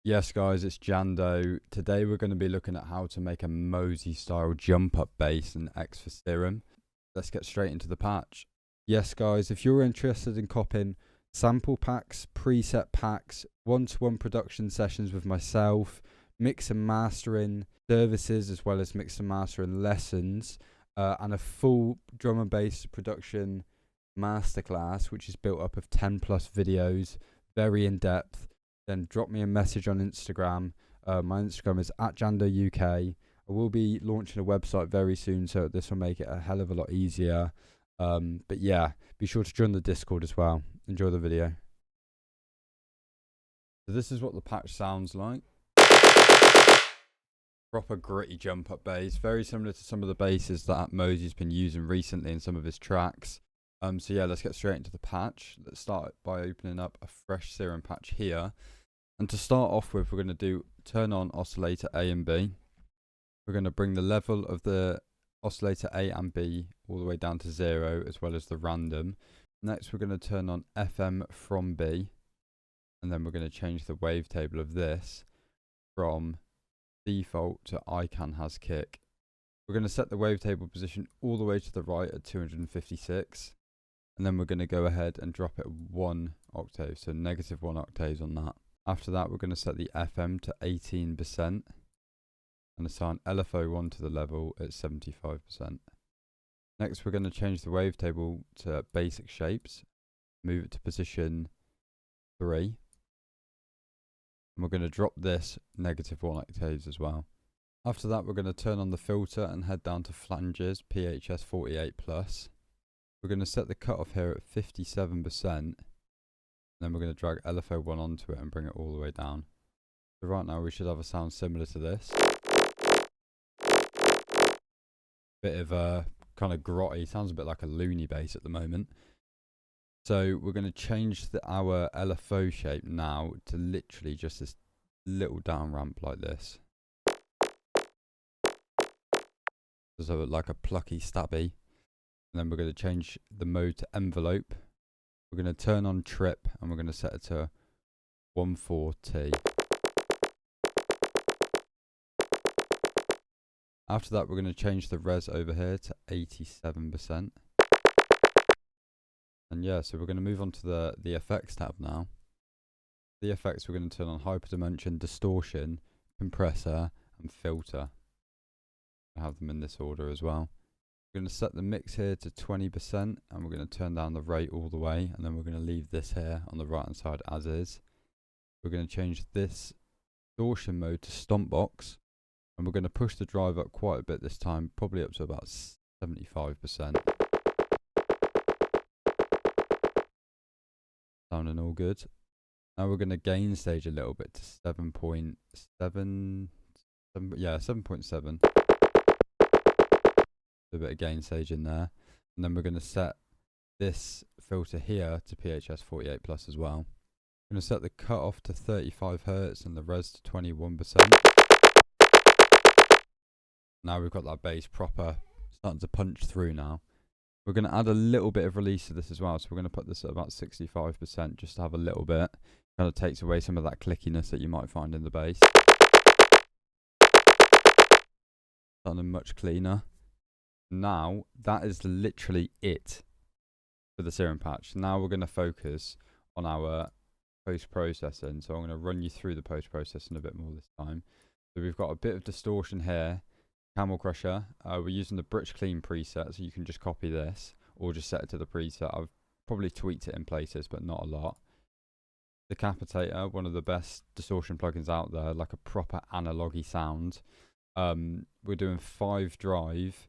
Yes guys, it's Jando. Today we're going to be looking at how to make a Mozey style jump up bass in Xfer Serum. Let's get straight into the patch. Yes guys, if you're interested in copying sample packs, preset packs, one-to-one production sessions with myself, mix and mastering services as well as mix and mastering lessons, and a full drum and bass production masterclass which is built up of 10 plus videos, very in depth, then drop me a message on Instagram. My Instagram is @JandoUK. I will be launching a website very soon, so this will make it a hell of a lot easier. But yeah, be sure to join the Discord as well. Enjoy the video. So this is what the patch sounds like. Proper gritty jump up bass, very similar to some of the basses that Mozey's been using recently in some of his tracks. So yeah, let's get straight into the patch. Let's start by opening up a fresh Serum patch here. And to start off with, we're going to turn on oscillator A and B. We're going to bring the level of the oscillator A and B all the way down to 0, as well as the random. Next, we're going to turn on FM from B. And then we're going to change the wavetable of this from default to ICANN has kick. We're going to set the wavetable position all the way to the right at 256. And then we're going to go ahead and drop it 1 octave, so -1 octaves on that. After that, we're going to set the FM to 18% and assign LFO1 to the level at 75%. Next, we're going to change the wavetable to basic shapes, move it to position 3. And we're going to drop this -1 octaves as well. After that, we're going to turn on the filter and head down to flanges, PHS 48+. We're going to set the cutoff here at 57%. Then we're going to drag LFO1 onto it and bring it all the way down. So right now we should have a sound similar to this. Bit of a kind of grotty, sounds a bit like a loony bass at the moment. So we're going to change our LFO shape now to literally just this little down ramp like this. So like a plucky stabby. And then we're going to change the mode to envelope. We're going to turn on trip and we're going to set it to 14T. After that, we're going to change the res over here to 87%. And yeah, so we're going to move on to the effects tab now. The effects, we're going to turn on hyperdimension, distortion, compressor, and filter. I have them in this order as well. We're going to set the mix here to 20% and we're going to turn down the rate all the way, and then we're going to leave this here on the right hand side as is. We're going to change this distortion mode to stomp box, and we're going to push the drive up quite a bit this time, probably up to about 75%. Sounding all good. Now we're going to gain stage a little bit to 7.7. Yeah, 7.7. A bit of gain stage in there, and then we're going to set this filter here to PHS 48+ as well. We're going to set the cutoff to 35 Hz and the res to 21%. Now we've got that bass proper starting to punch through now. We're going to add a little bit of release to this as well, so we're going to put this at about 65% just to have a little bit. Kind of takes away some of that clickiness that you might find in the bass. Sounding much cleaner. Now, that is literally it for the Serum patch. Now we're going to focus on our post-processing. So I'm going to run you through the post-processing a bit more this time. So we've got a bit of distortion here, Camel Crusher. We're using the Bridge Clean preset, so you can just copy this or just set it to the preset. I've probably tweaked it in places, but not a lot. Decapitator, one of the best distortion plugins out there, like a proper analogy sound. We're doing 5 drive.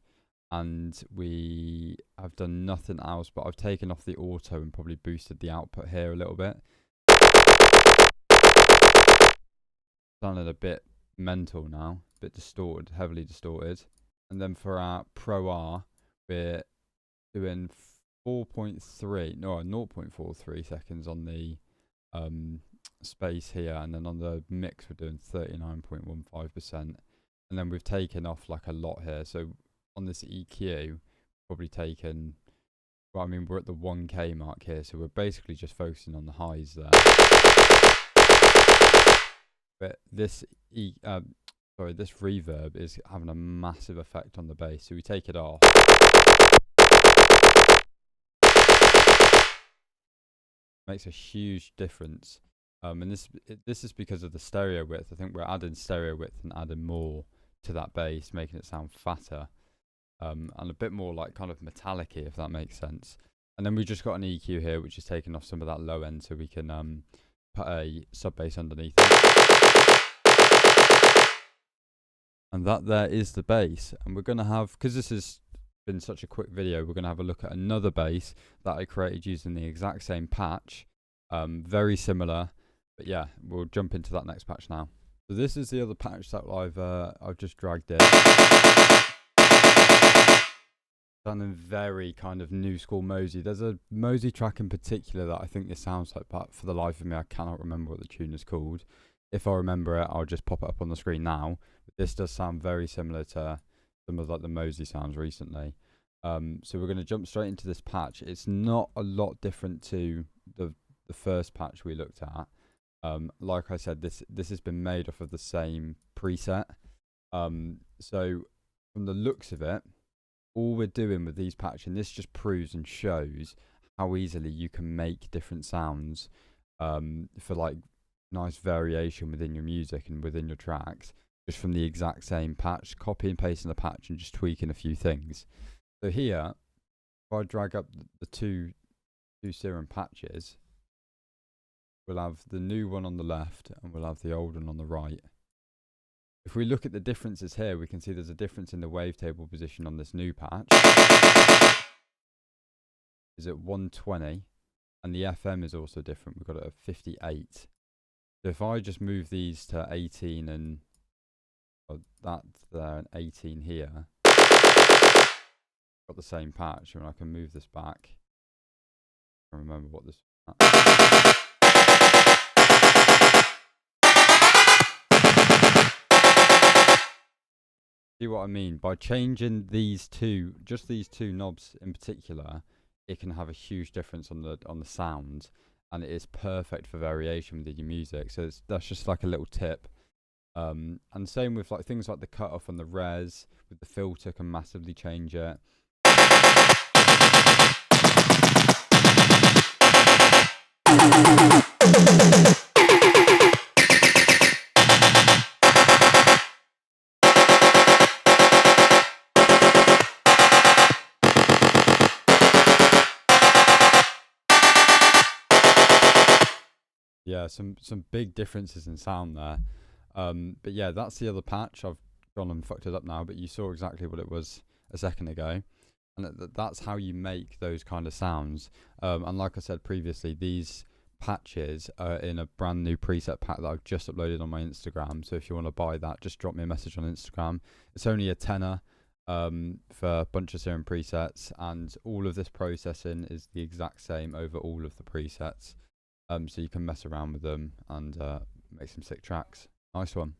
And we have done nothing else, but I've taken off the auto and probably boosted the output here a little bit. Sounding a bit mental now, a bit distorted, heavily distorted. And then for our Pro R, we're doing 0.43 seconds on the space here, and then on the mix we're doing 39.15%. And then we've taken off like a lot here, so on this EQ, probably taken, well, I mean, we're at the 1K mark here, so we're basically just focusing on the highs there. but this this reverb is having a massive effect on the bass. So we take it off. Makes a huge difference. And this is because of the stereo width. I think we're adding stereo width and adding more to that bass, making it sound fatter. And a bit more like kind of metallic-y, if that makes sense. And then we've just got an EQ here, which is taking off some of that low end, so we can put a sub bass underneath it. And that there is the bass. And we're going to have, because this has been such a quick video, we're going to have a look at another bass that I created using the exact same patch. Very similar, but yeah, we'll jump into that next patch now. So this is the other patch that I've just dragged in. Sounding very kind of new school Mozey. There's a Mozey track in particular that I think this sounds like, but for the life of me, I cannot remember what the tune is called. If I remember it, I'll just pop it up on the screen now. But this does sound very similar to some of like the Mozey sounds recently. So we're going to jump straight into this patch. It's not a lot different to the first patch we looked at. Like I said, this has been made off of the same preset. So from the looks of it, all we're doing with these patches, and this just proves and shows how easily you can make different sounds for like nice variation within your music and within your tracks, just from the exact same patch, copy and pasting the patch and just tweaking a few things. So here, if I drag up the two Serum patches, we'll have the new one on the left and we'll have the old one on the right. If we look at the differences here, we can see there's a difference in the wavetable position on this new patch. Is at 120, and the FM is also different. We've got it at 58. So if I just move these to 18 and that there and 18 here, got the same patch, and I can move this back. I can't remember what this. See what I mean? By changing these two, just these two knobs in particular, it can have a huge difference on the sound, and it is perfect for variation within your music. So that's just like a little tip. And same with like things like the cutoff and the res with the filter can massively change it. Yeah, some big differences in sound there. But yeah, that's the other patch. I've gone and fucked it up now, but you saw exactly what it was a second ago. And that's how you make those kind of sounds. And like I said previously, these patches are in a brand new preset pack that I've just uploaded on my Instagram. So if you want to buy that, just drop me a message on Instagram. It's only a tenner for a bunch of Serum presets, and all of this processing is the exact same over all of the presets. So you can mess around with them and make some sick tracks. Nice one.